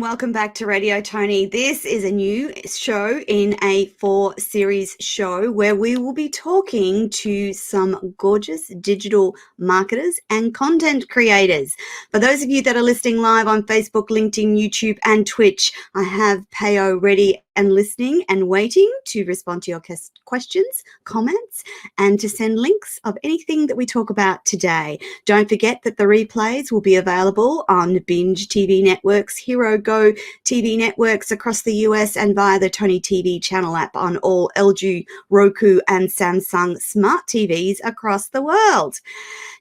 and welcome back to Radio Toni. This is a new show in a 4-series show where we will be talking to some gorgeous digital marketers and content creators. For those of you that are listening live on Facebook, LinkedIn, YouTube and Twitch, I have Payo ready and listening and waiting to respond to your questions, comments, and to send links of anything that we talk about today. Don't forget that the replays will be available on Binge TV networks, Hero Go TV networks across the US, and via the Toni TV channel app on all LG, Roku, and Samsung smart TVs across the world.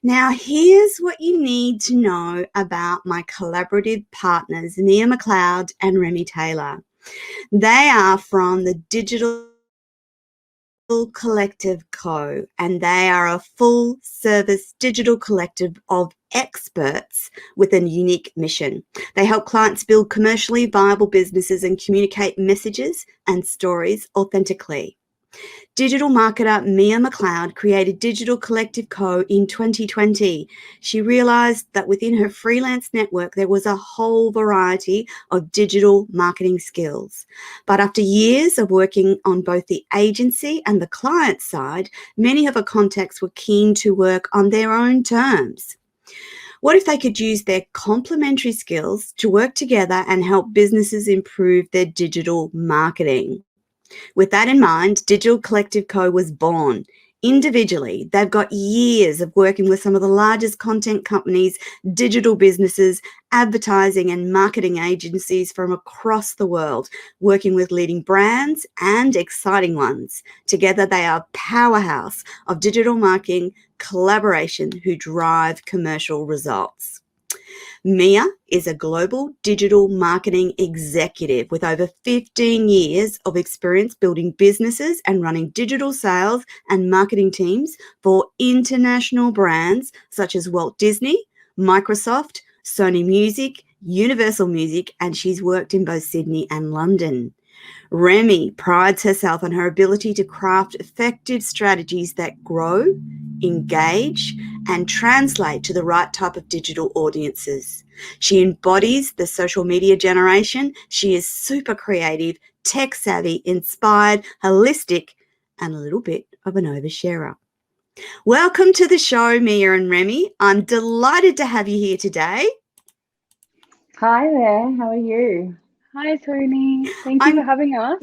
Now, here's what you need to know about my collaborative partners, Mia McLeod and Remy Taylor. They are from the Digital Collective Co, and they are a full-service digital collective of experts with a unique mission. They help clients build commercially viable businesses and communicate messages and stories authentically. Digital marketer Mia McLeod created Digital Collective Co. in 2020. She realised that within her freelance network there was a whole variety of digital marketing skills. But after years of working on both the agency and the client side, many of her contacts were keen to work on their own terms. What if they could use their complementary skills to work together and help businesses improve their digital marketing? With that in mind, Digital Collective Co. was born. Individually, they've got years of working with some of the largest content companies, digital businesses, advertising and marketing agencies from across the world, working with leading brands and exciting ones. Together, they are a powerhouse of digital marketing collaboration who drive commercial results. Mia is a global digital marketing executive with over 15 years of experience building businesses and running digital sales and marketing teams for international brands such as Walt Disney, Microsoft, Sony Music, Universal Music, and she's worked in both Sydney and London. Remy prides herself on her ability to craft effective strategies that grow, engage, and translate to the right type of digital audiences. She embodies the social media generation. She is super creative, tech savvy, inspired, holistic, and a little bit of an oversharer. Welcome to the show, Mia and Remy. I'm delighted to have you here today. Hi there, how are you? Hi, Toni. Thank you for having us.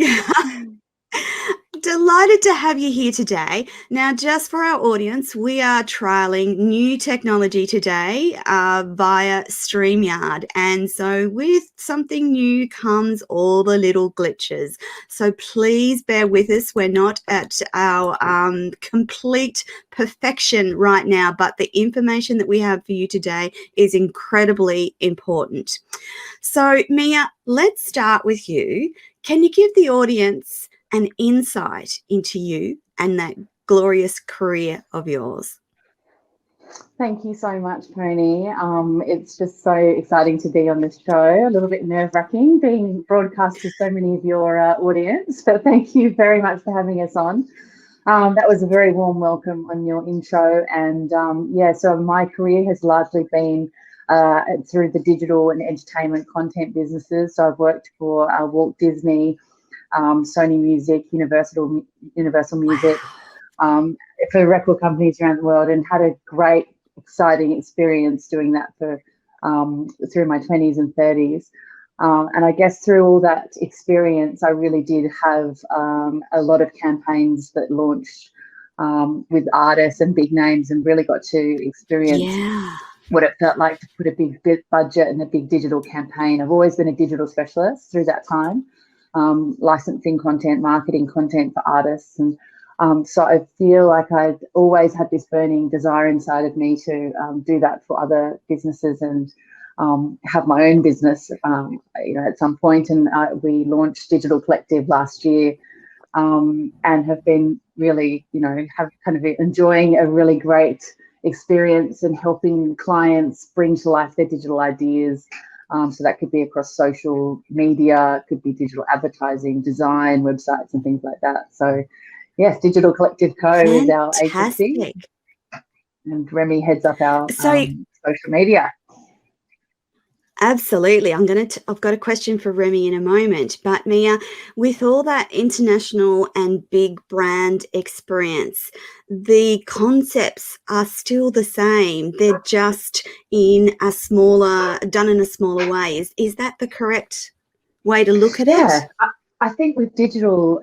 Delighted to have you here today. Now, just for our audience, we are trialing new technology today via StreamYard. And so with something new comes all the little glitches. So please bear with us. We're not at our complete perfection right now, but the information that we have for you today is incredibly important. So, Mia, let's start with you. Can you give the audience an insight into you and that glorious career of yours? Thank you so much, Toni. It's just so exciting to be on this show. A little bit nerve-wracking being broadcast to so many of your audience, but thank you very much for having us on. That was a very warm welcome on your intro. And so my career has largely been through the digital and entertainment content businesses. So I've worked for Walt Disney, Sony Music, Universal Music, for record companies around the world, and had a great, exciting experience doing that for through my 20s and 30s. And I guess through all that experience, I really did have a lot of campaigns that launched with artists and big names, and really got to experience what it felt like to put a big budget in a big digital campaign. I've always been a digital specialist through that time. Licensing content, marketing content for artists. And so I feel like I've always had this burning desire inside of me to do that for other businesses and have my own business, at some point. And we launched Digital Collective last year and have been really, have kind of enjoying a really great experience and helping clients bring to life their digital ideas. So that could be across social media, could be digital advertising, design, websites and things like that. So yes, Digital Collective Co. is our agency, and Remy heads up our social media. Absolutely. I've got a question for Remy in a moment. But Mia, with all that international and big brand experience, the concepts are still the same. They're just done in a smaller way. Is that the correct way to look at it? Yeah, I think with digital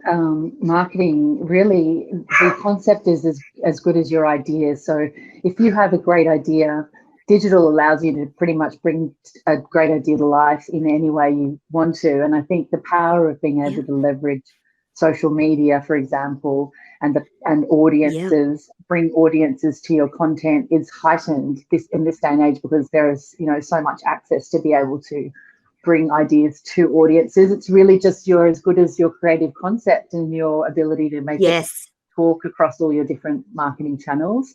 marketing, really the concept is as good as your idea. So if you have a great idea, digital allows you to pretty much bring a great idea to life in any way you want to. And I think the power of being able to leverage social media, for example, and Yeah. audiences, bring audiences to your content is heightened in this day and age, because there is, so much access to be able to bring ideas to audiences. It's really just you're as good as your creative concept and your ability to make it Yes. talk across all your different marketing channels.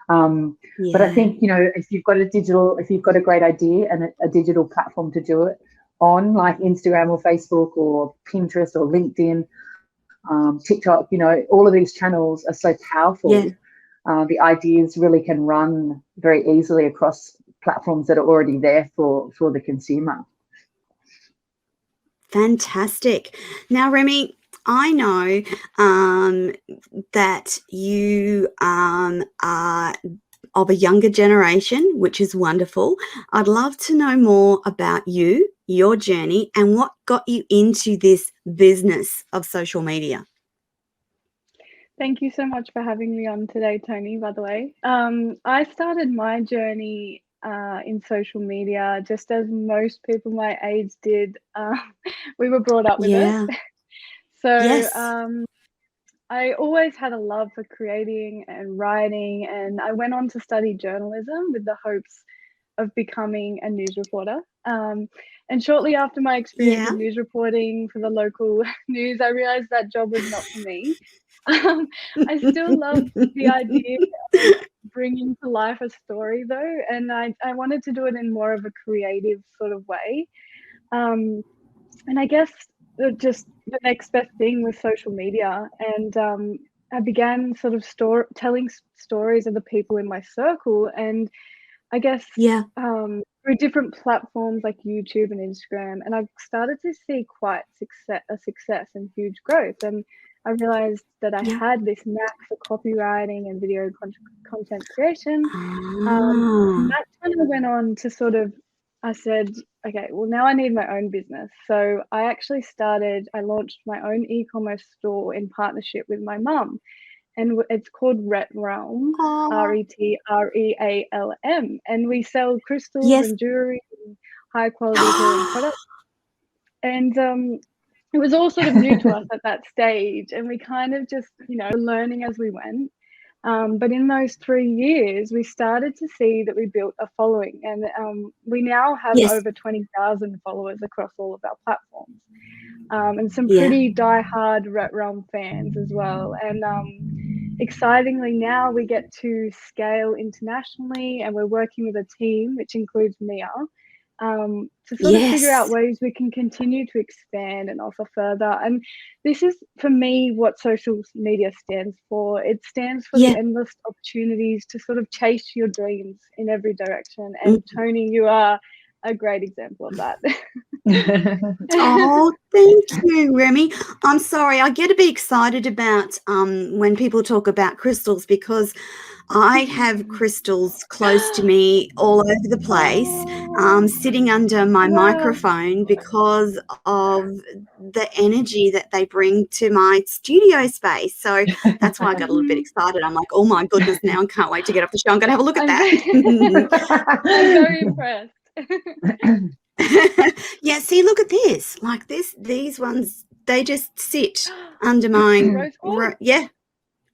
But I Yeah. think, if you've got a great idea and a digital platform to do it on, like Instagram or Facebook or Pinterest or LinkedIn, TikTok, all of these channels are so powerful. Yeah. The ideas really can run very easily across platforms that are already there for the consumer. Fantastic. Now, Remy, I know that you are of a younger generation, which is wonderful. I'd love to know more about you, your journey, and what got you into this business of social media. Thank you so much for having me on today, Toni, by the way. I started my journey in social media just as most people my age did. We were brought up with it. Yeah. So Yes. I always had a love for creating and writing, and I went on to study journalism with the hopes of becoming a news reporter. And shortly after my experience Yeah. with news reporting for the local news, I realized that job was not for me. Um, I still love the idea of bringing to life a story, though, and I wanted to do it in more of a creative sort of way. Um, and I guess just the next best thing was social media, and I began sort of telling stories of the people in my circle, and I guess Yeah. through different platforms like YouTube and Instagram, and I've started to see quite a success and huge growth. And I realized that I Yeah. had this knack for copywriting and video content creation. And Ah. that's when I went on to I said, okay, well, now I need my own business. So I launched my own e-commerce store in partnership with my mum, and it's called Ret Realm, Oh. Retrealm, and we sell crystals Yes. and jewelry and high quality healing products. And it was all sort of new to us at that stage, and we kind of just, learning as we went. But in those 3 years, we started to see that we built a following, and we now have Yes. over 20,000 followers across all of our platforms, and some Yeah. pretty die-hard Ret Realm fans as well. And excitingly, now we get to scale internationally, and we're working with a team, which includes Mia, to sort of figure out Yes. ways we can continue to expand and offer further. And this is, for me, what social media stands for. It stands for the Yeah. endless opportunities to sort of chase your dreams in every direction. Mm. And Toni, you are a great example of that. Oh, thank you, Remy. I'm sorry. I get a bit excited about when people talk about crystals, because I have crystals close to me all over the place, Oh, sitting under my wow. microphone because of the energy that they bring to my studio space. So that's why I got a little bit excited. I'm like, oh my goodness, now I can't wait to get off the show. I'm going to have a look at I'm that. I'm very impressed. Yeah, see, look at this. Like these ones, they just sit under my, Rose quartz? yeah,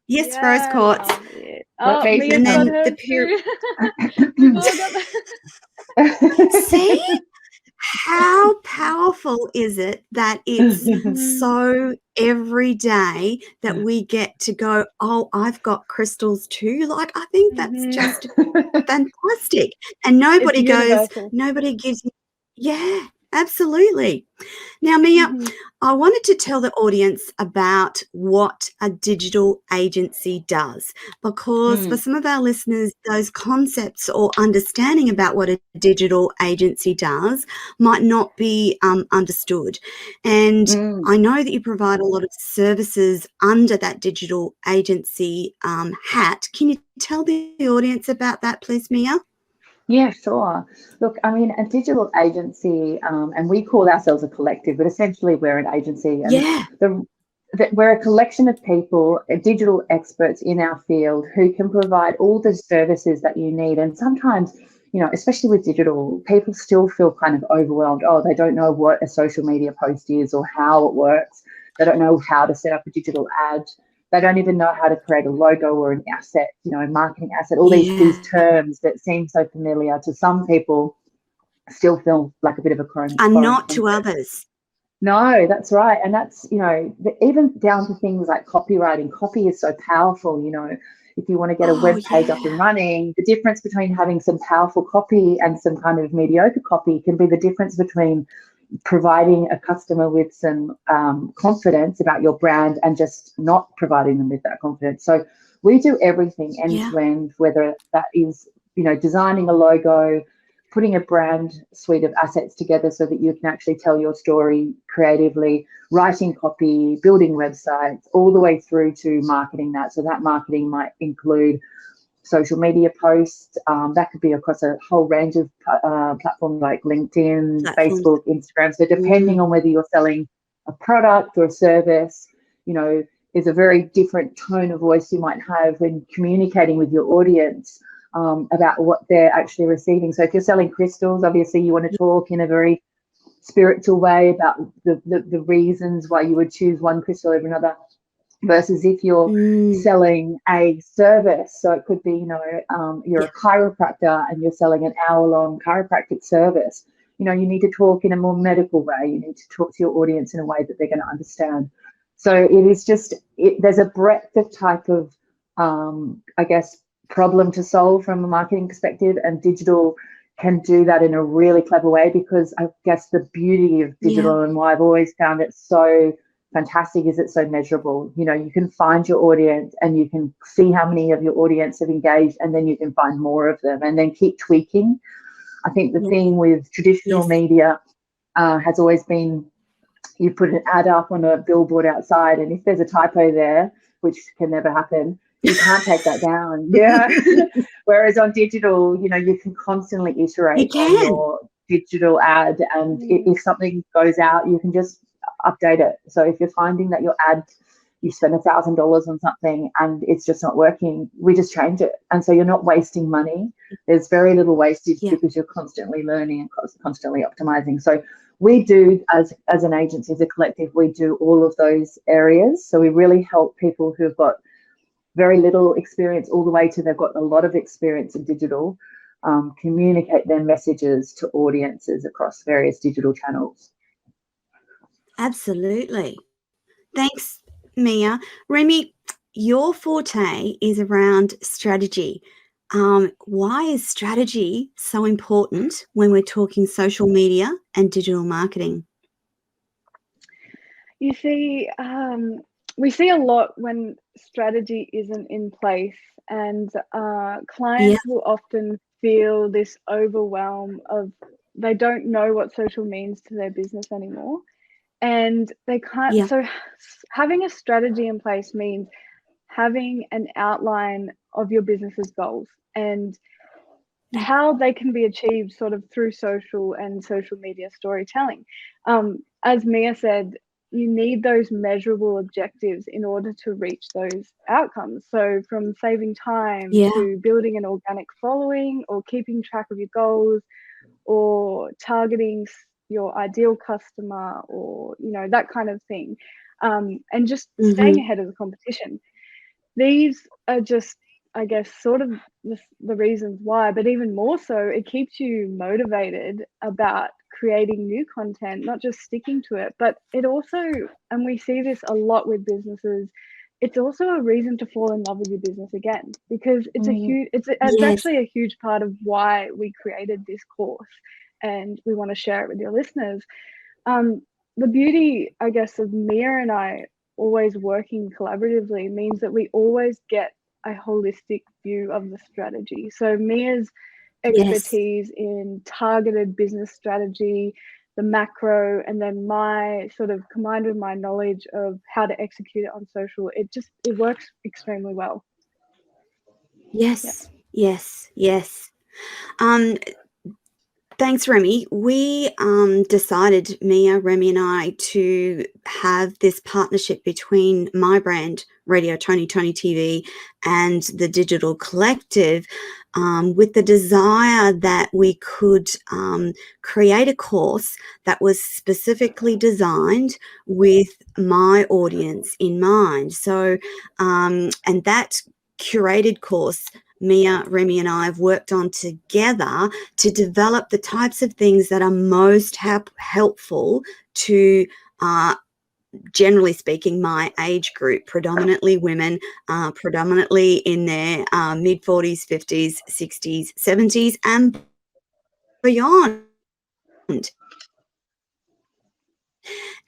yes, rose Yeah, quartz. love it. What Oh, makes Mia's And got then hers the pure, too. We've all got see? How powerful is it that it's that. so every day that we get to go, oh, I've got crystals too? Like, I think that's just fantastic. And It's universal. nobody gives you, yeah. Absolutely. Now, Mia, Mhm. I wanted to tell the audience about what a digital agency does, because for Mm, some of our listeners, those concepts or understanding about what a digital agency does might not be understood. And mm. I know that you provide a lot of services under that digital agency hat. Can you tell the audience about that, please, Mia? Yeah, sure. Look, I mean, a digital agency, and we call ourselves a collective, but essentially we're an agency, and Yeah. we're a collection of people, digital experts in our field who can provide all the services that you need. And sometimes, especially with digital, people still feel kind of overwhelmed. Oh, they don't know what a social media post is or how it works. They don't know how to set up a digital ad. They don't even know how to create a logo or an asset, a marketing asset. All these Yeah. terms that seem so familiar to some people still feel like a bit of a And foreign not to concept. others. No, that's right. And that's, even down to things like copywriting. Copy is so powerful, if you want to get a Oh, web page up and yeah. running, the difference between having some powerful copy and some kind of mediocre copy can be the difference between providing a customer with some confidence about your brand and just not providing them with that confidence. So we do everything end Yeah. to end, whether that is, designing a logo, putting a brand suite of assets together so that you can actually tell your story creatively, writing copy, building websites, all the way through to marketing that. So that marketing might include social media posts. That could be across a whole range of platforms like LinkedIn, Platforms. Facebook, Instagram. So depending Mm. on whether you're selling a product or a service, is a very different tone of voice you might have when communicating with your audience about what they're actually receiving. So if you're selling crystals, obviously you want to talk in a very spiritual way about the reasons why you would choose one crystal over another, versus if you're Mm. selling a service. So it could be, you're Yeah. a chiropractor and you're selling an hour-long chiropractic service. You need to talk in a more medical way. You need to talk to your audience in a way that they're going to understand. So it is just, there's a breadth of type of, I guess, problem to solve from a marketing perspective, and digital can do that in a really clever way, because I guess the beauty of Yeah. digital and why I've always found it so fantastic is it's so measurable. You can find your audience and you can see how many of your audience have engaged, and then you can find more of them and then keep tweaking. I think the Yeah. thing with traditional Yes. media has always been, you put an ad up on a billboard outside, and if there's a typo there, which can never happen, you can't take that down. Yeah. Whereas on digital, you can constantly You iterate on can. your digital ad, and Mm. if something goes out, you can just update it. So if you're finding that your ad, you spend $1,000 on something and it's just not working, we just change it. And so you're not wasting money. There's very little wastage Yeah. because you're constantly learning and constantly optimizing. So we do, as an agency, as a collective, we do all of those areas. So we really help people who've got very little experience all the way to they've got a lot of experience in digital, communicate their messages to audiences across various digital channels. Absolutely. Thanks, Mia. Remy, your forte is around strategy. Why is strategy so important when we're talking social media and digital marketing? You see, we see a lot when strategy isn't in place, and Yeah. clients will often feel this overwhelm of they don't know what social means to their business anymore, and they can't. Yeah. So, having a strategy in place means having an outline of your business's goals and Yeah. how they can be achieved sort of through social and social media storytelling. As Mia said, you need those measurable objectives in order to reach those outcomes. So from saving time Yeah. to building an organic following or keeping track of your goals or targeting your ideal customer or, that kind of thing. And just staying Mm-hmm. ahead of the competition. These are just, I guess, sort of the reasons why, but even more so, it keeps you motivated about creating new content, not just sticking to it. But it also, and we see this a lot with businesses, it's also a reason to fall in love with your business again, because it's Mm, it's Yes. actually a huge part of why we created this course. and we want to share it with your listeners. The beauty, I guess, of Mia and I always working collaboratively means that we always get a holistic view of the strategy. So Mia's Yes. expertise in targeted business strategy, the macro, and then my sort of combined with my knowledge of how to execute it on social, it works extremely well. Yes. Yes. Yes. Um, Thanks, Remy. We decided, Mia, Remy, and I, to have this partnership between my brand, Radio Toni TV, and the Digital Collective, with the desire that we could create a course that was specifically designed with my audience in mind. So, and that curated course, Mia, Remy, and I have worked on together to develop the types of things that are most helpful to, generally speaking, my age group, predominantly women, predominantly in their mid-40s, 50s, 60s, 70s, and beyond.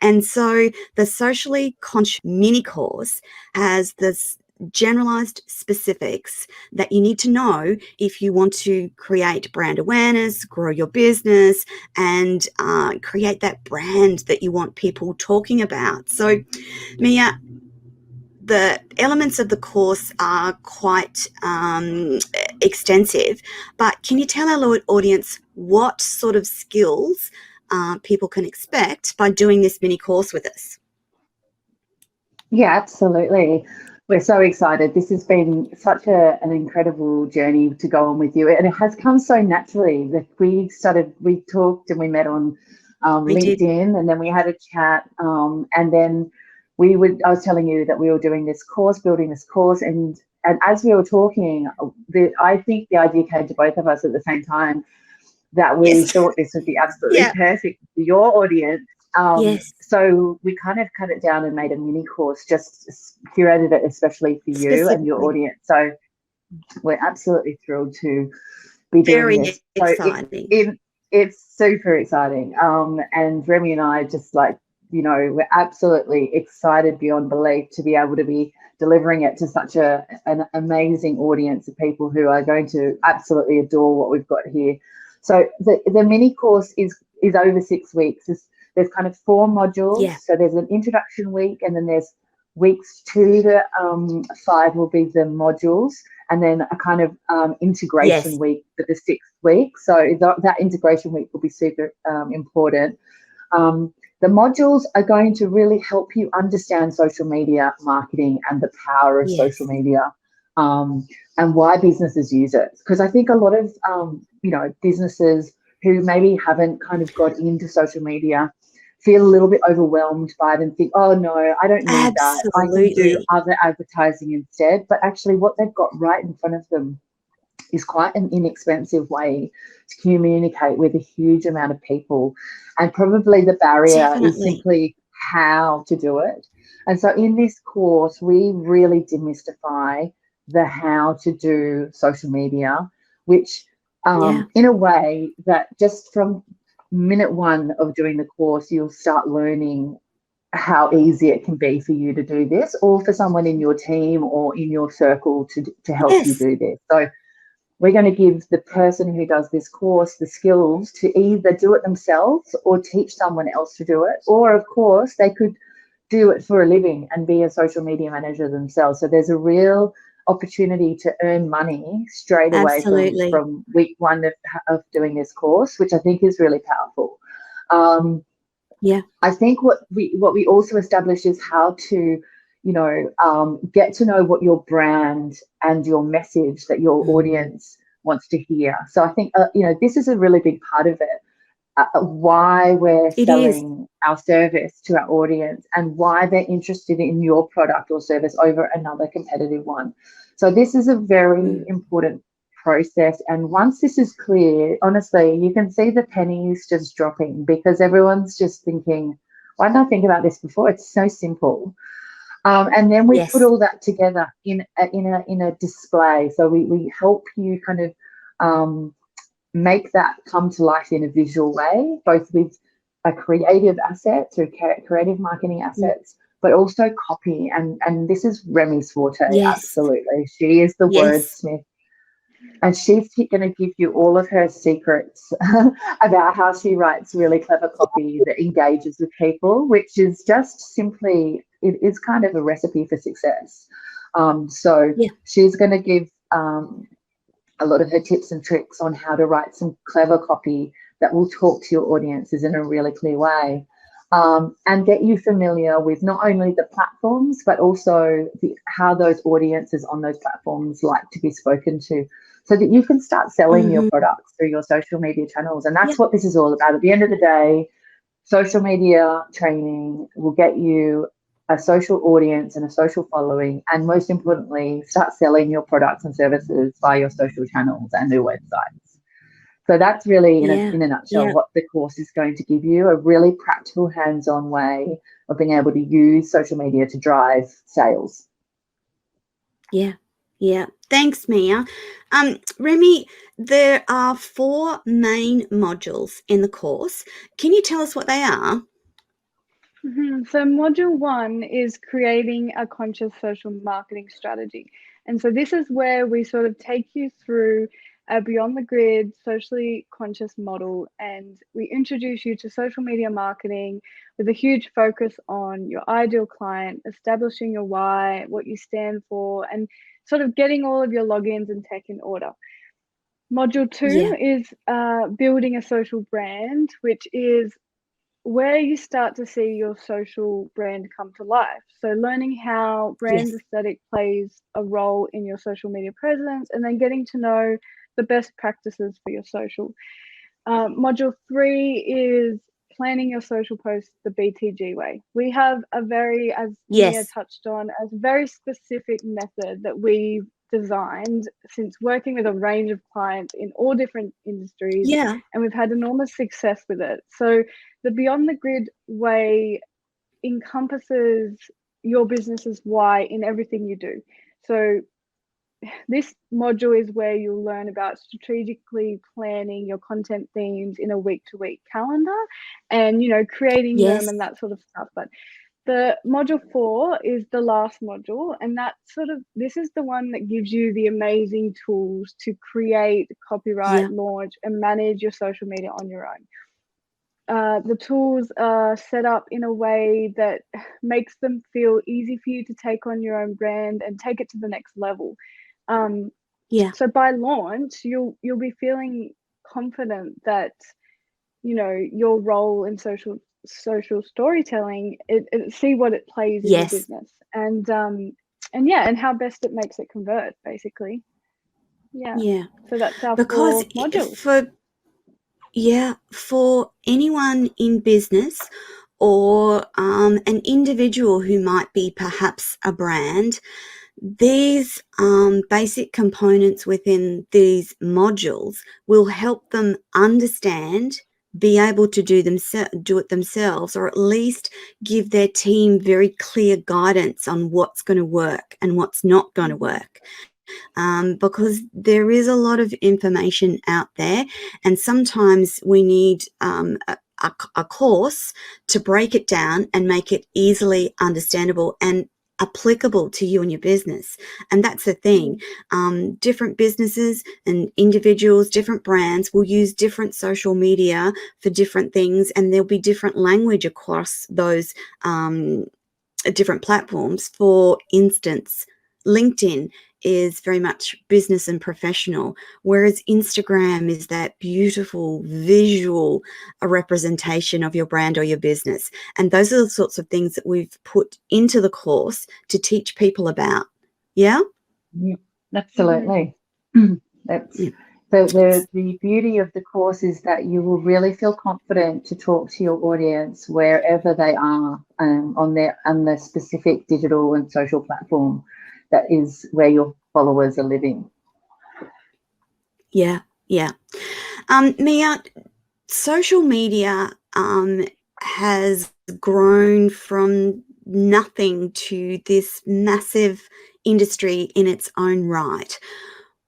And so the socially conscious mini course has this generalized specifics that you need to know if you want to create brand awareness, grow your business, and create that brand that you want people talking about. So, Mia, the elements of the course are quite extensive, but can you tell our audience what sort of skills people can expect by doing this mini course with us? Yeah, absolutely. We're so excited. This has been such an incredible journey to go on with you. And it has come so naturally that we talked and we met on LinkedIn, and then we had a chat. And then I was telling you that we were doing this course, building this course. And as we were talking, I think the idea came to both of us at the same time, that we thought this would be absolutely perfect for your audience. So we kind of cut it down and made a mini course, just curated it especially for you and your audience. So we're absolutely thrilled to be doing this. Exciting. So it's super exciting. And Remy and I just we're absolutely excited beyond belief to be able to be delivering it to such an amazing audience of people who are going to absolutely adore what we've got here. So the mini course is over 6 weeks. There's kind of 4 modules. Yeah. So there's an introduction week, and then there's weeks 2 to 5 will be the modules, and then a kind of integration week for the 6th week. So that integration week will be super important. The modules are going to really help you understand social media marketing and the power of social media, and why businesses use it. Because I think a lot of businesses who maybe haven't kind of got into social media feel a little bit overwhelmed by it and think, oh no, I don't need that. I can do other advertising instead. But actually what they've got right in front of them is quite an inexpensive way to communicate with a huge amount of people. And probably the barrier is simply how to do it. And so in this course, we really demystify the how to do social media, which in a way that just from minute 1 of doing the course, you'll start learning how easy it can be for you to do this, or for someone in your team or in your circle to help you do this. So we're going to give the person who does this course the skills to either do it themselves or teach someone else to do it. Or, of course, they could do it for a living and be a social media manager themselves. So there's a real opportunity to earn money straight away from week 1 of doing this course, which I think is really powerful. I think what we also established is how to get to know what your brand and your message that your audience wants to hear. So I think this is a really big part of it. Why we're selling our service to our audience and why they're interested in your product or service over another competitive one. So this is a very important process. And once this is clear, honestly, you can see the pennies just dropping, because everyone's just thinking, why didn't I think about this before? It's so simple. And then we put all that together in a display. So we help you kind of make that come to life in a visual way, both with a creative asset through creative marketing assets, but also copy. And this is Remy's forte, Yes. absolutely. She is the Yes. wordsmith. And she's going to give you all of her secrets about how she writes really clever copy that engages with people, which is just simply, it is kind of a recipe for success. So Yeah. she's going to give a lot of her tips and tricks on how to write some clever copy that will talk to your audiences in a really clear way. And get you familiar with not only the platforms, but also how those audiences on those platforms like to be spoken to, so that you can start selling your products through your social media channels. And that's what this is all about. At the end of the day, social media training will get you a social audience and a social following, and most importantly, start selling your products and services via your social channels and their websites. So that's really, in a nutshell, what the course is going to give you, a really practical, hands-on way of being able to use social media to drive sales. Yeah. Yeah. Thanks, Mia. Remy, there are 4 main modules in the course. Can you tell us what they are? So module 1 is creating a conscious social marketing strategy. And so this is where we sort of take you through a beyond the grid socially conscious model, and we introduce you to social media marketing with a huge focus on your ideal client, establishing your why, what you stand for, and sort of getting all of your logins and tech in order. Module 2 is building a social brand, which is where you start to see your social brand come to life. So learning how brand aesthetic plays a role in your social media presence, and then getting to know the best practices for your social. Module 3 is planning your social posts the BTG way. We have a very, as Mia touched on, a very specific method that we've designed since working with a range of clients in all different industries, and we've had enormous success with it. So the Beyond the Grid way encompasses your business's why in everything you do. So this module is where you'll learn about strategically planning your content themes in a week-to-week calendar, and creating them and that sort of stuff. But the module 4 is the last module, and this is the one that gives you the amazing tools to create, copyright, launch, and manage your social media on your own. The tools are set up in a way that makes them feel easy for you to take on your own brand and take it to the next level. So by launch, you'll be feeling confident that your role in social storytelling, see what it plays in your business, and how best it makes it convert, basically. So that's our because 4 modules. For anyone in business or an individual who might be perhaps a brand, these basic components within these modules will help them understand, be able to do it themselves, or at least give their team very clear guidance on what's going to work and what's not going to work. Because there is a lot of information out there, and sometimes we need a course to break it down and make it easily understandable and applicable to you and your business. And that's the thing. Different businesses and individuals, different brands will use different social media for different things, and there'll be different language across those different platforms. For instance, LinkedIn is very much business and professional, whereas Instagram is that beautiful visual representation of your brand or your business. And those are the sorts of things that we've put into the course to teach people about. Yeah, absolutely. That's the beauty of the course, is that you will really feel confident to talk to your audience wherever they are on the specific digital and social platform that is where your followers are living. Yeah. Mia, social media has grown from nothing to this massive industry in its own right.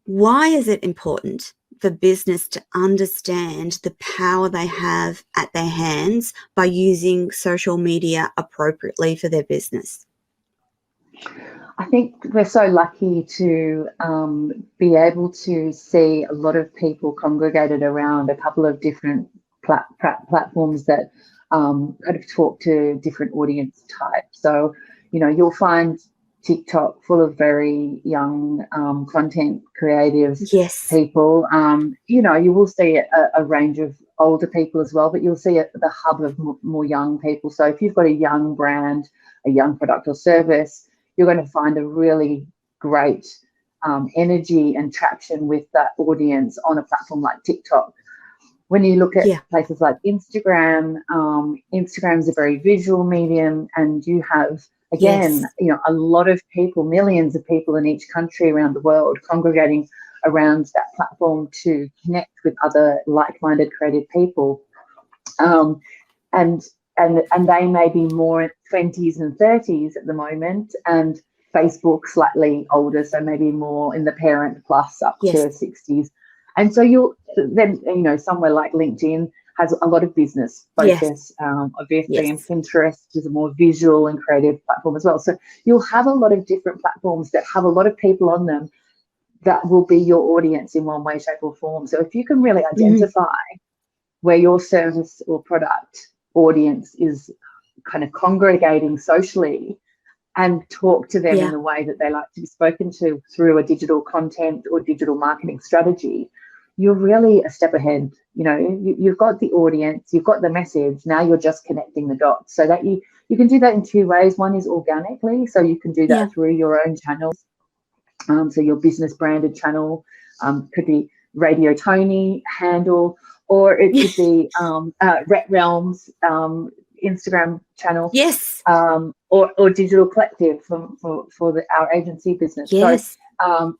Why is it important for business to understand the power they have at their hands by using social media appropriately for their business? I think we're so lucky to be able to see a lot of people congregated around a couple of different platforms that kind of talk to different audience types. So, you'll find TikTok full of very young content creative Yes. people. You will see a range of older people as well, but you'll see the hub of more young people. So if you've got a young brand, a young product or service, you're going to find a really great energy and traction with that audience on a platform like TikTok. When you look at places like Instagram, Instagram is a very visual medium, and you have, again, a lot of people, millions of people in each country around the world congregating around that platform to connect with other like-minded creative people. And they may be more 20s and 30s at the moment, and Facebook slightly older, so maybe more in the parent plus up to 60s. And so you'll then, somewhere like LinkedIn has a lot of business focus, obviously, and Pinterest is a more visual and creative platform as well. So you'll have a lot of different platforms that have a lot of people on them that will be your audience in one way, shape or form. So if you can really identify where your service or product audience is kind of congregating socially and talk to them in the way that they like to be spoken to through a digital content or digital marketing strategy, you're really a step ahead. You've got the audience, you've got the message, now you're just connecting the dots. So that you can do that in two ways. One is organically, so you can do that through your own channels. So your business branded channel could be Radio Toni handle, or it could be Rhett Realms Instagram channel, or Digital Collective for our agency business. So,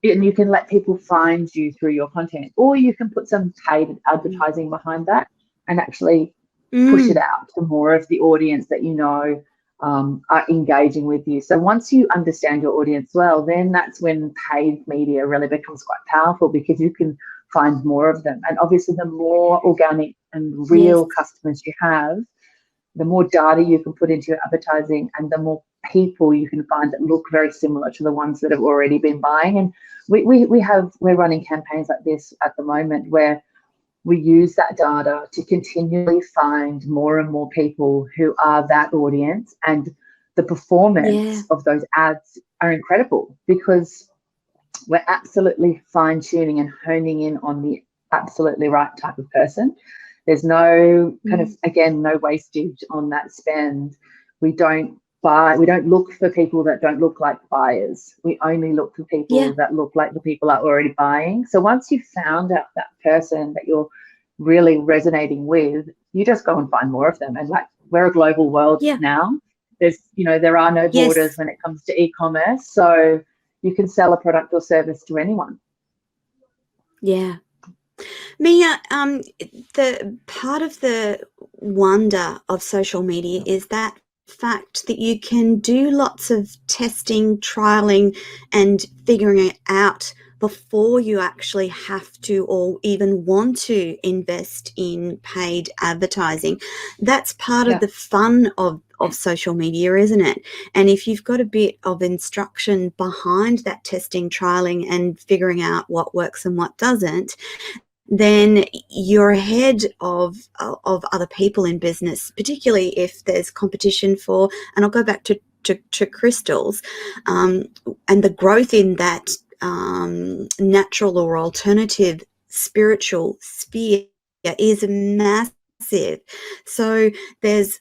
and you can let people find you through your content, or you can put some paid advertising behind that and actually push it out to more of the audience that are engaging with you. So once you understand your audience well, then that's when paid media really becomes quite powerful, because you can find more of them. And obviously the more organic and real customers you have, the more data you can put into your advertising, and the more people you can find that look very similar to the ones that have already been buying. And we're running campaigns like this at the moment where we use that data to continually find more and more people who are that audience, and the performance of those ads are incredible, because we're absolutely fine-tuning and honing in on the absolutely right type of person. There's no kind of, again, no wastage on that spend. We don't look for people that don't look like buyers. We only look for people that look like the people that are already buying. So once you've found out that person that you're really resonating with, you just go and find more of them. And like, we're a global world now. There's, there are no borders when it comes to e-commerce. So you can sell a product or service to anyone. Yeah. Mia, the part of the wonder of social media is that fact that you can do lots of testing, trialing, and figuring it out before you actually have to or even want to invest in paid advertising. That's part of the fun of social media, isn't it? And if you've got a bit of instruction behind that testing, trialing, and figuring out what works and what doesn't, then you're ahead of other people in business, particularly if there's competition for, and I'll go back to crystals, and the growth in that natural or alternative spiritual sphere is massive. So there's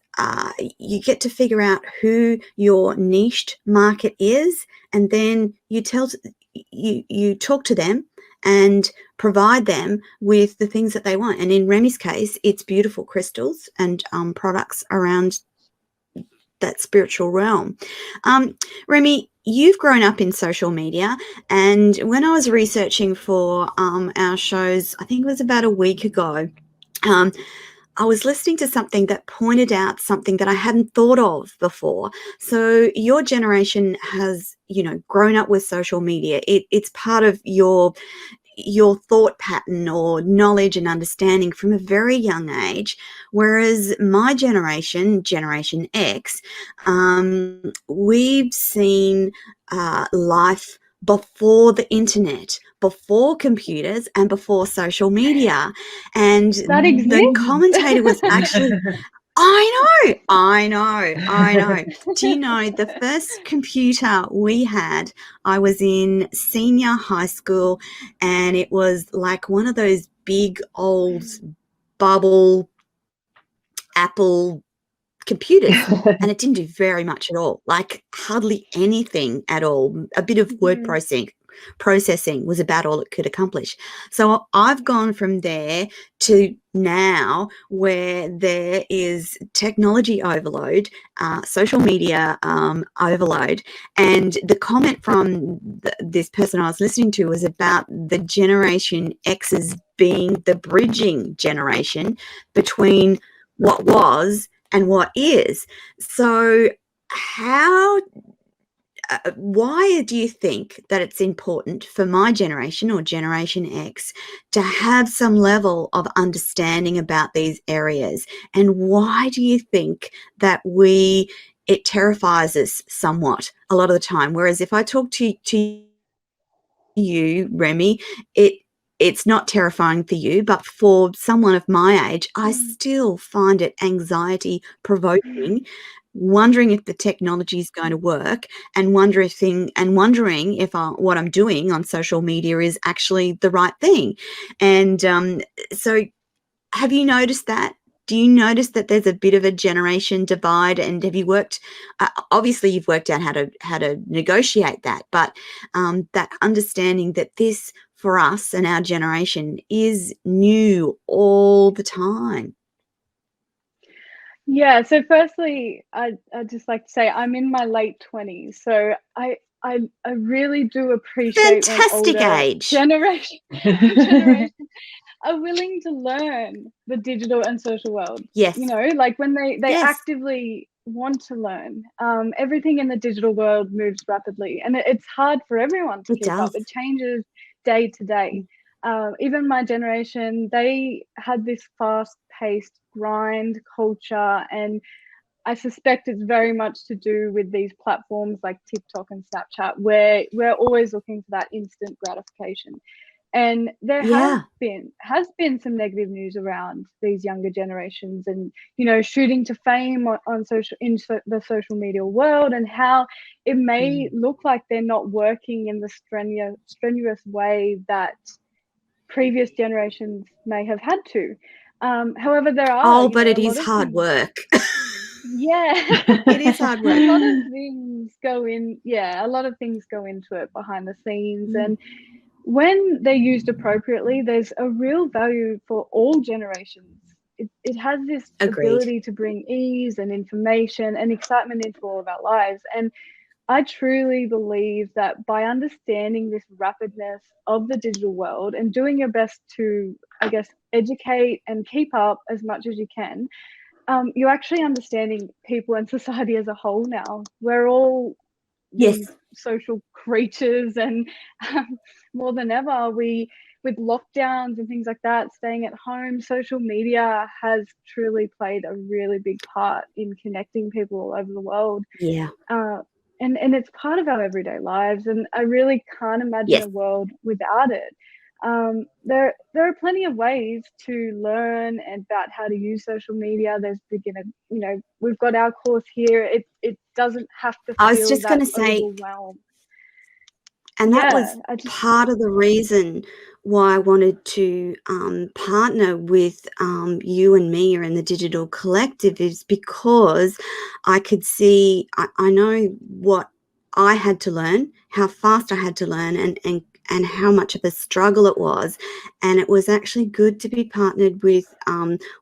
you get to figure out who your niched market is, and then you talk to them and provide them with the things that they want. And in Remy's case, it's beautiful crystals and products around that spiritual realm. Remy, you've grown up in social media, and when I was researching for our shows, I think it was about a week ago, I was listening to something that pointed out something that I hadn't thought of before. So your generation has, grown up with social media. It's part of your your thought pattern or knowledge and understanding from a very young age, whereas my generation, Generation X, we've seen life before the internet, before computers, and before social media. And That the exists? commentator was actually, I know. Do you know the first computer we had, I was in senior high school, and it was like one of those big old bubble Apple computers, and it didn't do very much at all, like hardly anything at all. A bit of word processing was about all it could accomplish. So I've gone from there to now, where there is technology overload, social media overload, and the comment from this person I was listening to was about the Generation X's being the bridging generation between what was and what is. So why do you think that it's important for my generation or Generation X to have some level of understanding about these areas? And why do you think that it terrifies us somewhat a lot of the time? Whereas if I talk to you, Remy, it's not terrifying for you, but for someone of my age, I still find it anxiety provoking, wondering if the technology is going to work, and wondering if what I'm doing on social media is actually the right thing. And so have you noticed that? Do you notice that there's a bit of a generation divide? And have you worked? Obviously, you've worked out how to negotiate that, but that understanding that this for us and our generation is new all the time. Yeah, so firstly, I'd just like to say I'm in my late 20s, so I really do appreciate when Fantastic older age. generations are willing to learn the digital and social world. Yes. You know, like when they Yes. actively want to learn. Everything in the digital world moves rapidly, and it's hard for everyone to keep up. It changes day to day. Even my generation, they had this fast-paced grind culture, and I suspect it's very much to do with these platforms like TikTok and Snapchat, where we're always looking for that instant gratification. And there has been some negative news around these younger generations, and shooting to fame on the social media world, and how it may look like they're not working in the strenuous way that previous generations may have had to. However, there are but it is hard work. Yeah, it is hard work. A lot of things go into it behind the scenes, and when they're used appropriately, there's a real value for all generations. It has this ability to bring ease and information and excitement into all of our lives. And I truly believe that by understanding this rapidness of the digital world and doing your best to, I guess, educate and keep up as much as you can, you're actually understanding people and society as a whole now. We're all these social creatures, and more than ever, with lockdowns and things like that, staying at home, social media has truly played a really big part in connecting people all over the world. And it's part of our everyday lives, and I really can't imagine a world without it. There are plenty of ways to learn about how to use social media. There's beginner, we've got our course here. It doesn't have to feel I was just going to say, overwhelmed. And that was part of the reason why I wanted to partner with you and Mia in the Digital Collective, is because I could see, I know what I had to learn, how fast I had to learn, and how much of a struggle it was. And it was actually good to be partnered with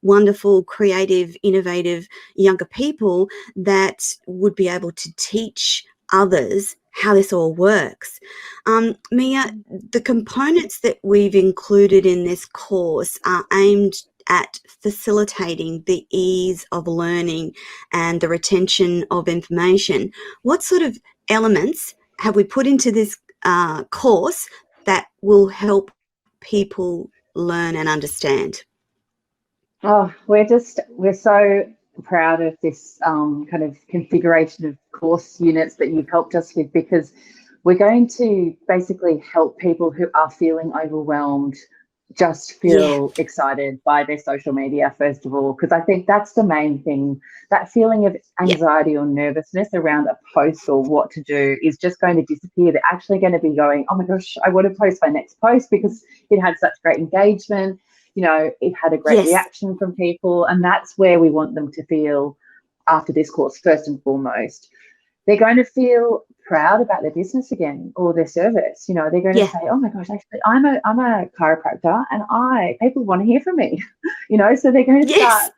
wonderful, creative, innovative younger people that would be able to teach others how this all works. Mia, the components that we've included in this course are aimed at facilitating the ease of learning and the retention of information. What sort of elements have we put into this course that will help people learn and understand? Oh, we're so proud of this kind of configuration of course units that you've helped us with, because we're going to basically help people who are feeling overwhelmed just feel excited by their social media, first of all, because I think that's the main thing. That feeling of anxiety or nervousness around a post or what to do is just going to disappear. They're actually going to be going, oh my gosh, I want to post my next post because it had such great engagement. You know, it had a great reaction from people. And that's where we want them to feel after this course, first and foremost. They're going to feel proud about their business again or their service. You know, they're going to say, oh my gosh, actually, I'm a chiropractor and people want to hear from me, you know, so they're going to start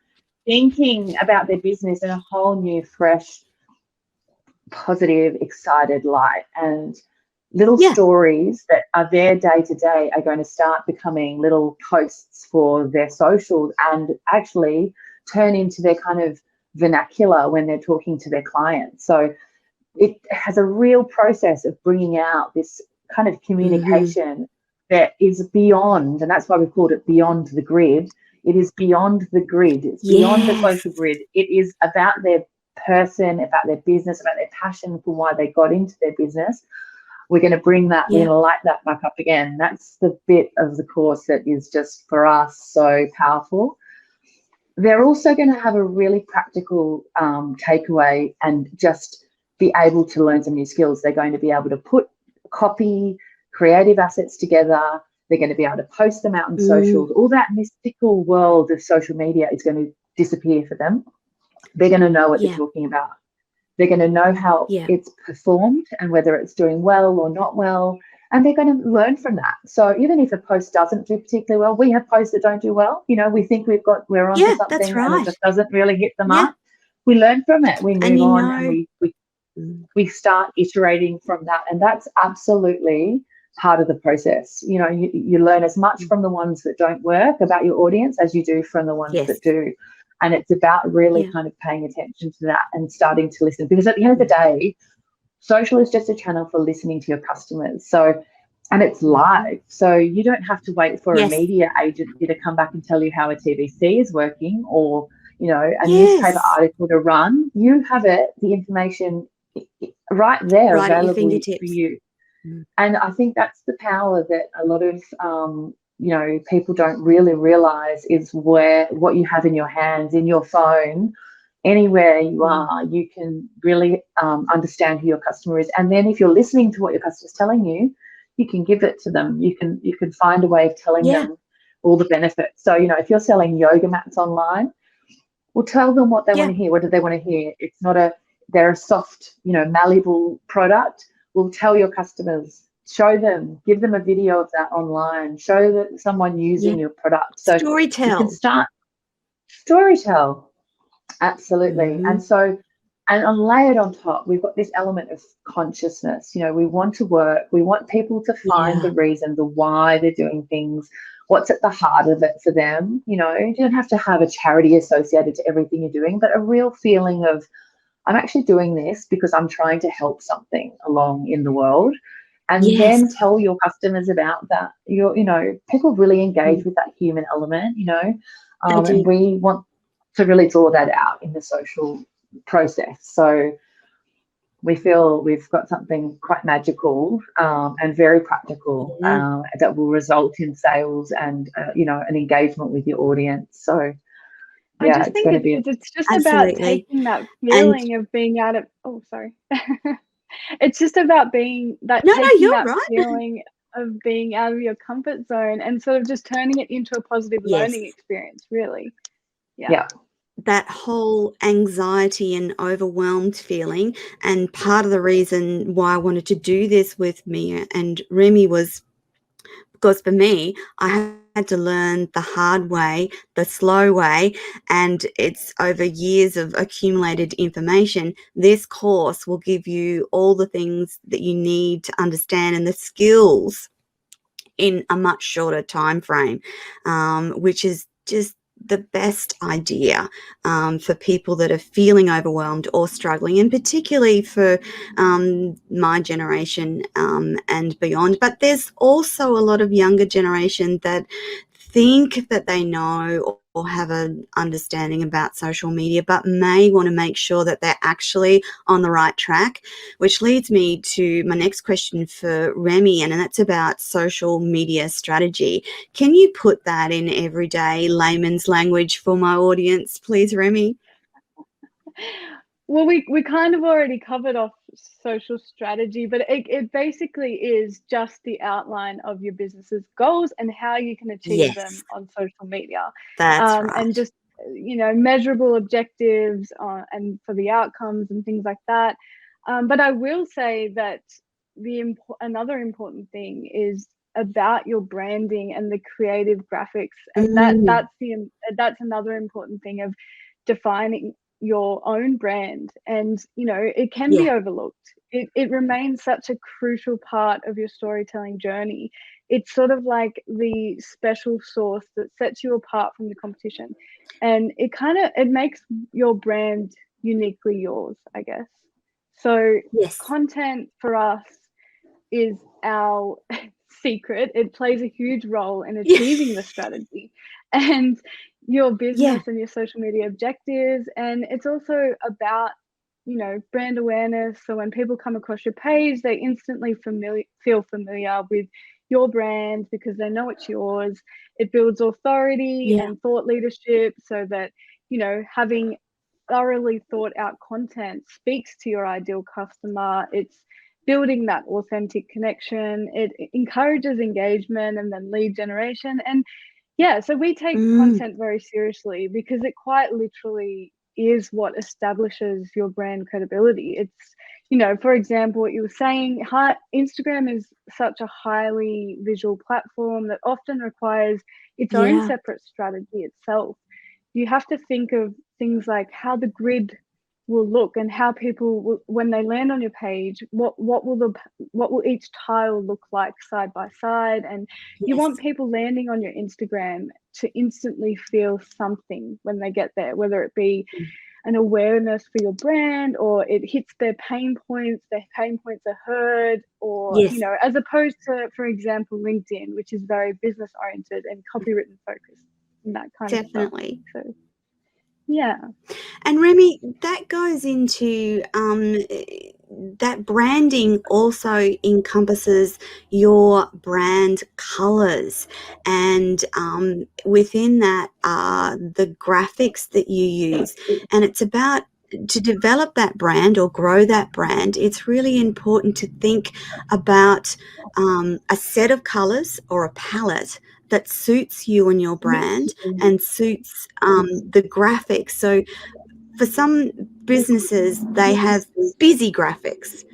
thinking about their business in a whole new, fresh, positive, excited light. And little stories that are there day to day are going to start becoming little posts for their socials and actually turn into their kind of vernacular when they're talking to their clients. So it has a real process of bringing out this kind of communication that is beyond, and that's why we've called it Beyond the Grid. It is beyond the grid. It's beyond the social grid. It is about their person, about their business, about their passion for why they got into their business. We're going to bring that, we're going to light that back up again. That's the bit of the course that is just for us so powerful. They're also going to have a really practical takeaway and just be able to learn some new skills. They're going to be able to put copy, creative assets together. They're going to be able to post them out on socials. All that mystical world of social media is going to disappear for them. They're going to know what they're talking about. They're going to know how it's performed and whether it's doing well or not well, and they're going to learn from that. So even if a post doesn't do particularly well, we have posts that don't do well. You know, we think we're on to something and it just doesn't really hit the mark. We learn from it. We move on and we start iterating from that, and that's absolutely part of the process. You know, you learn as much from the ones that don't work about your audience as you do from the ones that do. And it's about really kind of paying attention to that and starting to listen, because at the end of the day, social is just a channel for listening to your customers. So, and it's live. So you don't have to wait for a media agency to come back and tell you how a TVC is working or, you know, a newspaper article to run. You have it, the information right there available for you. And I think that's the power that a lot of you know, people don't really realize is what you have in your hands, in your phone, anywhere you are, you can really understand who your customer is. And then if you're listening to what your customer's telling you, you can give it to them. You can find a way of telling them all the benefits. So, you know, if you're selling yoga mats online, well, tell them what they want to hear. What do they want to hear? It's not they're a soft, you know, malleable product. Well, tell your customers, show them, give them a video of that online, show that someone using your product. So storytell. You can start storytell. Absolutely. And so, and layered on top, we've got this element of consciousness. You know, we want to work, we want people to find the reason, the why they're doing things, what's at the heart of it for them. You know, you don't have to have a charity associated to everything you're doing, but a real feeling of, I'm actually doing this because I'm trying to help something along in the world. And then tell your customers about that. You know, people really engage with that human element, you know, and we want to really draw that out in the social process. So we feel we've got something quite magical and very practical that will result in sales and, you know, an engagement with your audience. So, I just think it's just about taking that feeling of being out of, it's just about being that feeling of being out of your comfort zone and sort of just turning it into a positive learning experience, really. That whole anxiety and overwhelmed feeling, and part of the reason why I wanted to do this with Mia and Remy was because for me, I had to learn the hard way, the slow way, and it's over years of accumulated information. This course will give you all the things that you need to understand and the skills in a much shorter time frame, which is just the best idea for people that are feeling overwhelmed or struggling, and particularly for my generation and beyond. But there's also a lot of younger generation that think that they know or have an understanding about social media, but may want to make sure that they're actually on the right track, which leads me to my next question for Remy, and that's about social media strategy. Can you put that in everyday layman's language for my audience, please, Remy? Well, we kind of already covered off social strategy, but it basically is just the outline of your business's goals and how you can achieve them Yes, on social media. that's And right. just, measurable objectives and for the outcomes and things like that. But I will say that another important thing is about your branding and the creative graphics, and that's another important thing of defining your own brand. And it can be Yeah. overlooked. It remains such a crucial part of your storytelling journey. It's sort of like the special sauce that sets you apart from the competition, and it makes your brand uniquely yours, I guess. So Yes. content for us is our secret. It plays a huge role in achieving the strategy and your Yeah. business and your social media objectives. And it's also about, brand awareness. So when people come across your page, they instantly feel familiar with your brand because they know it's yours. It builds authority Yeah. and thought leadership so that, having thoroughly thought out content speaks to your ideal customer. It's building that authentic connection. It encourages engagement and then lead generation. And yeah, so we take content very seriously because it quite literally is what establishes your brand credibility. It's, for example, what you were saying, Instagram is such a highly visual platform that often requires its own Yeah. separate strategy itself. You have to think of things like how the grid will look and how people will, when they land on your page, what will each tile look like side by side. And you Yes. want people landing on your Instagram to instantly feel something when they get there, whether it be an awareness for your brand or it hits their pain points are heard, or Yes. as opposed to, for example, LinkedIn, which is very business oriented and copywritten focused and that kind of stuff. Definitely. So yeah. And Remy, that goes into that branding also encompasses your brand colors, and within that are the graphics that you use. And it's about to develop that brand or grow that brand. It's really important to think about a set of colors or a palette that suits you and your brand and suits the graphics. So for some businesses, they have busy graphics,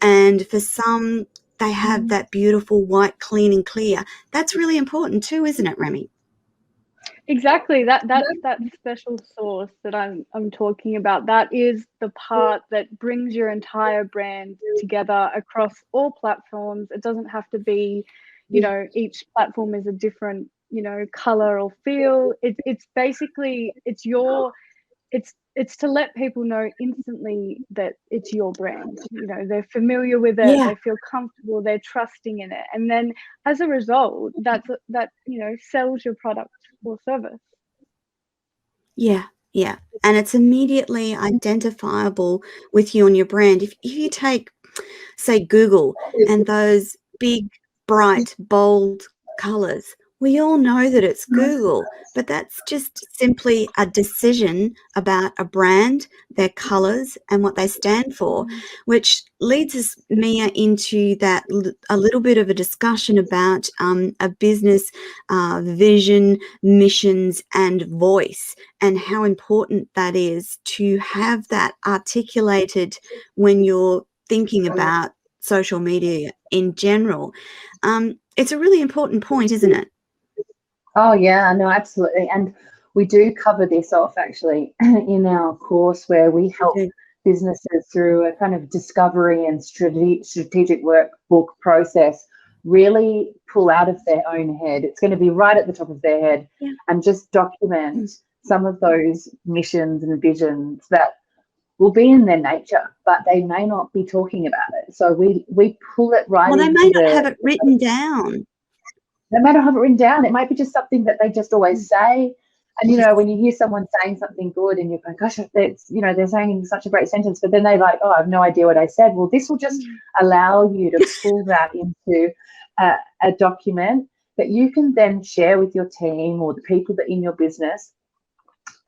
and for some, they have that beautiful white, clean and clear. That's really important too, isn't it, Remy? Exactly. That's that special sauce that I'm talking about. That is the part that brings your entire brand together across all platforms. It doesn't have to be, each platform is a different, color or feel. It's basically it's to let people know instantly that it's your brand. They're familiar with it, Yeah, they feel comfortable, they're trusting in it. And then as a result, that sells your product or service. yeah, yeah. And it's immediately identifiable with you and your brand. If you take, say, Google and those big, bright, bold colors, we all know that it's Google, but that's just simply a decision about a brand, their colors, and what they stand for, which leads us, Mia, into that a little bit of a discussion about a business vision, missions, and voice, and how important that is to have that articulated when you're thinking about social media in general. It's a really important point, isn't it? Oh, yeah, no, absolutely. And we do cover this off actually in our course where we help businesses through a kind of discovery and strategic workbook process really pull out of their own head. It's going to be right at the top of their head, and just document some of those missions and visions that will be in their nature, but they may not be talking about it. So we pull it right Well, they into may not have it written down. They may not have it written down. It might be just something that they just always say. And, you know, when you hear someone saying something good and you're going, gosh, it's, you know, they're saying such a great sentence, but then they're like, oh, I have no idea what I said. Well, this will just allow you to pull that into a document that you can then share with your team or the people that in your business,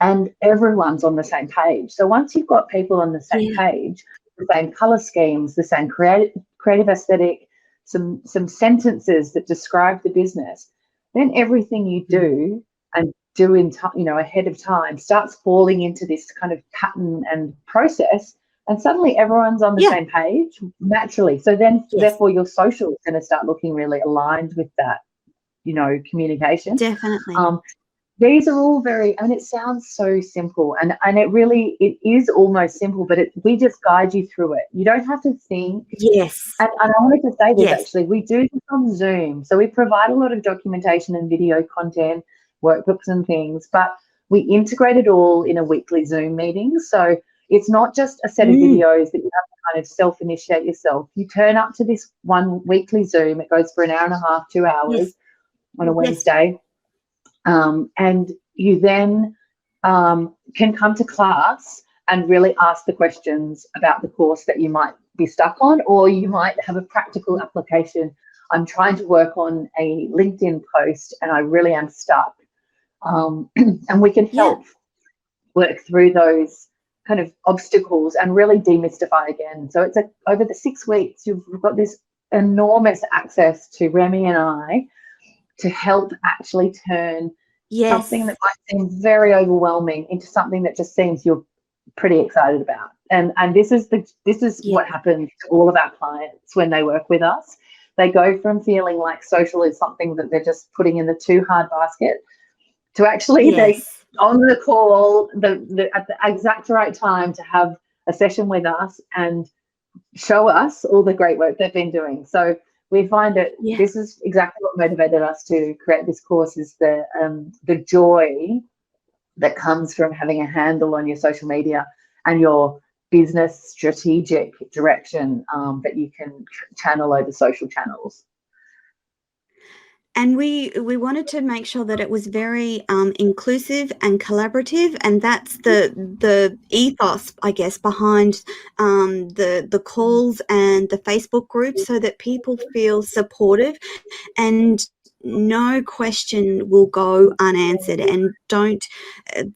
and everyone's on the same page. So once you've got people on the same page, the same color schemes, the same creative aesthetic, some sentences that describe the business, then everything you do and do in time, you know, ahead of time, starts falling into this kind of pattern and process, and suddenly everyone's on the same page naturally. So then therefore your social is going to start looking really aligned with that, you know, communication. Definitely. These are all very, I mean, it sounds so simple, and it is almost simple, but we just guide you through it. You don't have to think. Yes. And I wanted to say this, actually, we do this on Zoom. So we provide a lot of documentation and video content, workbooks and things, but we integrate it all in a weekly Zoom meeting. So it's not just a set of videos that you have to kind of self-initiate yourself. You turn up to this one weekly Zoom. It goes for an hour and a half, 2 hours on a Wednesday. And you then can come to class and really ask the questions about the course that you might be stuck on, or you might have a practical application. I'm trying to work on a LinkedIn post and I really am stuck. And we can help work through those kind of obstacles and really demystify again. So it's over the 6 weeks, you've got this enormous access to Remy and I to help actually turn something that might seem very overwhelming into something that just seems you're pretty excited about. And this is what happens to all of our clients when they work with us. They go from feeling like social is something that they're just putting in the too hard basket to actually they on the call at the exact right time to have a session with us and show us all the great work they've been doing. So we find that this is exactly what motivated us to create this course, is the joy that comes from having a handle on your social media and your business strategic direction that you can channel over social channels. And we wanted to make sure that it was very inclusive and collaborative, and that's the ethos, I guess, behind the calls and the Facebook group, so that people feel supportive and no question will go unanswered. And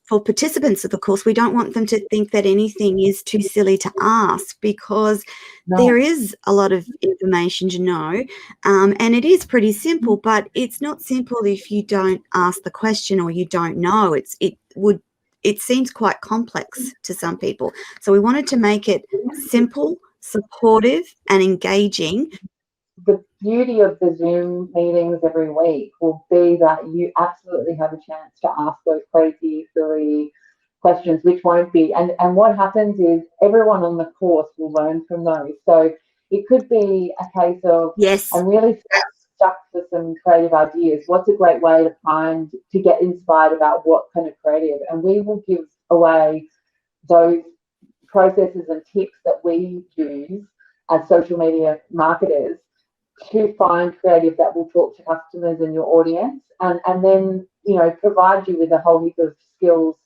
for participants of the course, we don't want them to think that anything is too silly to ask, because there is a lot of information to know, and it is pretty simple, but it's not simple if you don't ask the question or you don't know. It seems quite complex to some people. So we wanted to make it simple, supportive, and engaging. The beauty of the Zoom meetings every week will be that you absolutely have a chance to ask those crazy, silly questions, which won't be. And what happens is everyone on the course will learn from those. So it could be a case of, I'm really stuck for some creative ideas. What's a great way to get inspired about what kind of creative? And we will give away those processes and tips that we use as social media marketers to find creative that will talk to customers and your audience, and then, you know, provide you with a whole heap of skills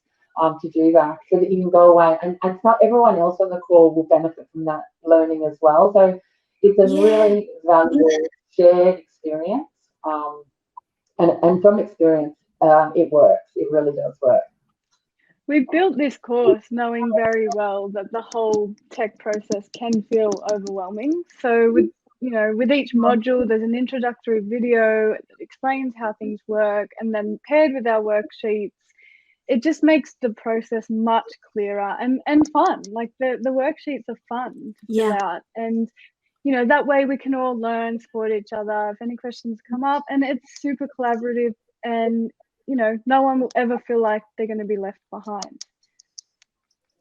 to do that, so that you can go away and everyone else on the call will benefit from that learning as well. So it's a really valuable shared experience, and from experience, it works. It really does work. We built this course knowing very well that the whole tech process can feel overwhelming. So with each module, there's an introductory video that explains how things work, and then paired with our worksheets, it just makes the process much clearer and fun. Like the worksheets are fun to fill out, and that way we can all learn, support each other if any questions come up, and it's super collaborative, and no one will ever feel like they're going to be left behind.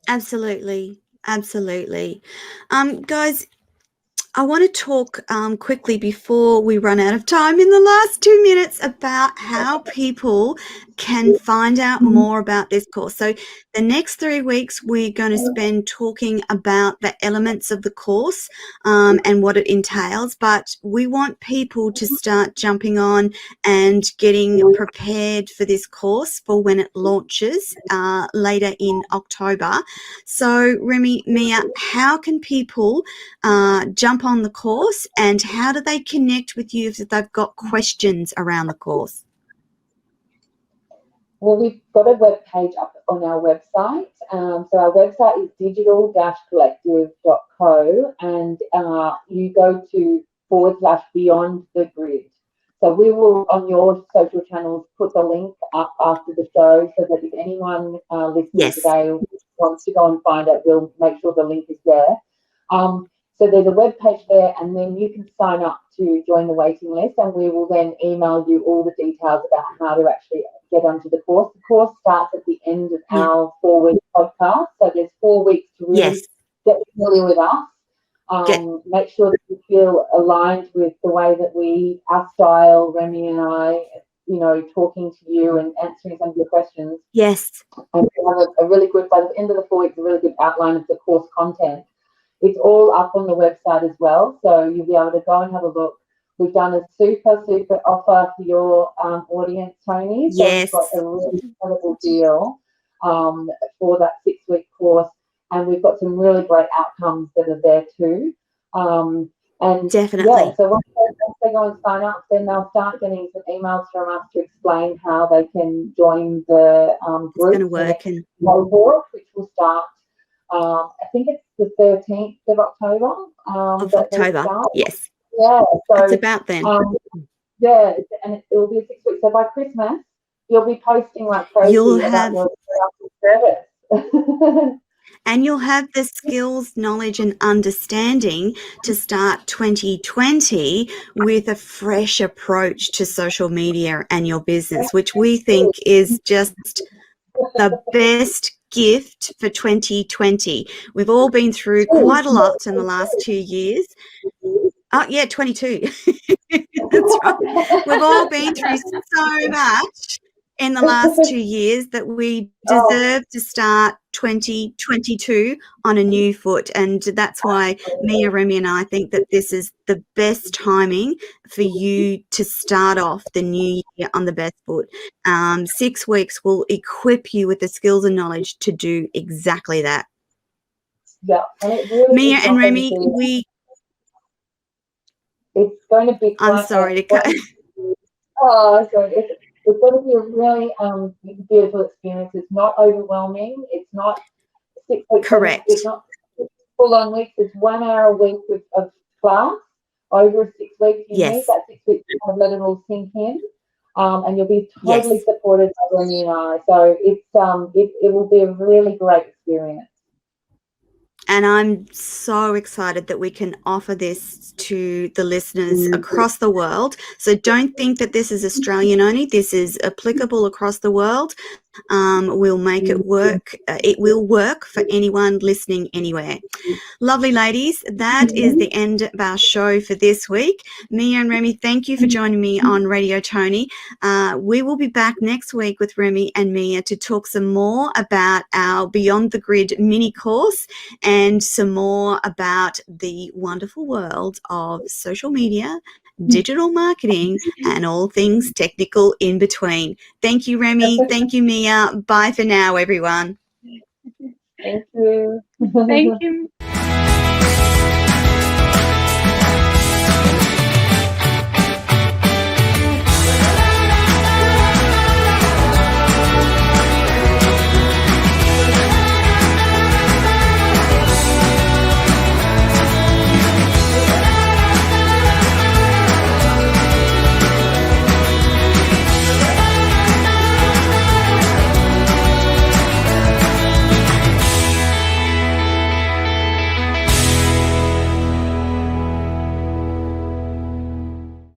Absolutely. Guys, I want to talk quickly before we run out of time in the last 2 minutes about how people can find out more about this course. So the next 3 weeks, we're going to spend talking about the elements of the course and what it entails, but we want people to start jumping on and getting prepared for this course for when it launches later in October. So Remy, Mia, how can people jump on the course, and how do they connect with you if they've got questions around the course? Well, we've got a web page up on our website. So our website is digital-collective.co, and you go to /beyond the grid. So we will, on your social channels, put the link up after the show so that if anyone listening today wants to go and find it, we'll make sure the link is there. So there's a web page there, and then you can sign up to join the waiting list, and we will then email you all the details about how to actually get onto the course. The course starts at the end of our 4-week podcast, so there's 4 weeks to really get familiar with us. Make sure that you feel aligned with the way that our style, Remy and I, talking to you and answering some of your questions. Yes. And we have a really good, by the end of the 4 weeks, a really good outline of the course content. It's all up on the website as well, so you'll be able to go and have a look. We've done a super offer for your audience, Toni. So we've got a really incredible deal for that 6-week course, and we've got some really great outcomes that are there too. And definitely. Yeah, so once they go and sign up, then they'll start getting some emails from us to explain how they can join the group. It's going to work. And cohort, which will start. I think it's the 13th of October. Yes. Yeah, so it's about then. And it will be 6 weeks. So by Christmas, you'll be posting like crazy about your service. And you'll have the skills, knowledge, and understanding to start 2020 with a fresh approach to social media and your business, which we think is just the best gift for 2020. We've all been through quite a lot in the last 2 years. Oh, yeah, 22. That's right. We've all been through so much in the last 2 years that we deserve to start 2022 on a new foot. And that's why Mia, Remy and I think that this is the best timing for you to start off the new year on the best foot. 6 weeks will equip you with the skills and knowledge to do exactly that. Yeah. And it really Mia and Remy, it's going to be quite I'm sorry to cut. It's going to be a really beautiful experience. It's not overwhelming. It's not 6 weeks. Correct. It's not full-on weeks. It's 1 hour a week of class over 6 weeks. You need that 6 weeks to kind of let it all sink in, and you'll be totally supported by Remy and I. So it will be a really great experience. And I'm so excited that we can offer this to the listeners across the world. So don't think that this is Australian only. This is applicable across the world. We'll make it work. It will work for anyone listening anywhere. Lovely ladies, that is the end of our show for this week. Mia and Remy, thank you for joining me on Radio Toni. We will be back next week with Remy and Mia to talk some more about our Beyond the Grid mini course and some more about the wonderful world of social media, digital marketing, and all things technical in between. Thank you, Remy. Thank you, Mia. Bye for now, everyone. Thank you. Thank you.